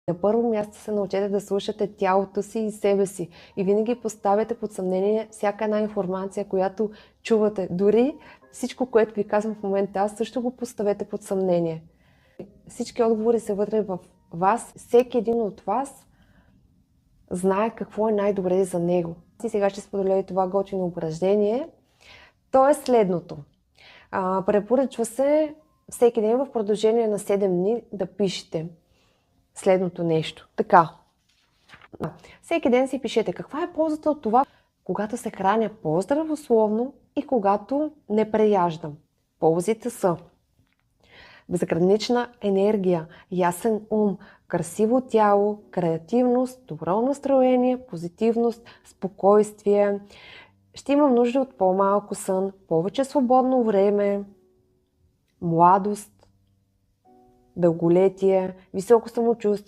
На първо място се научете да слушате тялото си и себе си и винаги поставяте под съмнение всяка една информация, която чувате. Дори всичко, което ви казвам в момента, аз също го поставете под съмнение. Всички отговори са вътре в вас. Всеки един от вас знае какво е най-добре за него. И сега ще споделя и това готино упражнение. То е следното. Препоръчва се всеки ден в продължение на 7 дни да пишете следното нещо. Така. Всеки ден си пишете каква е ползата от това, когато се храня по-здравословно и когато не преяждам. Ползите са безгранична енергия, ясен ум, красиво тяло, креативност, добро настроение, позитивност, спокойствие. Ще имам нужда от по-малко сън, повече свободно време, младост, дълголетие, високо самочувствие.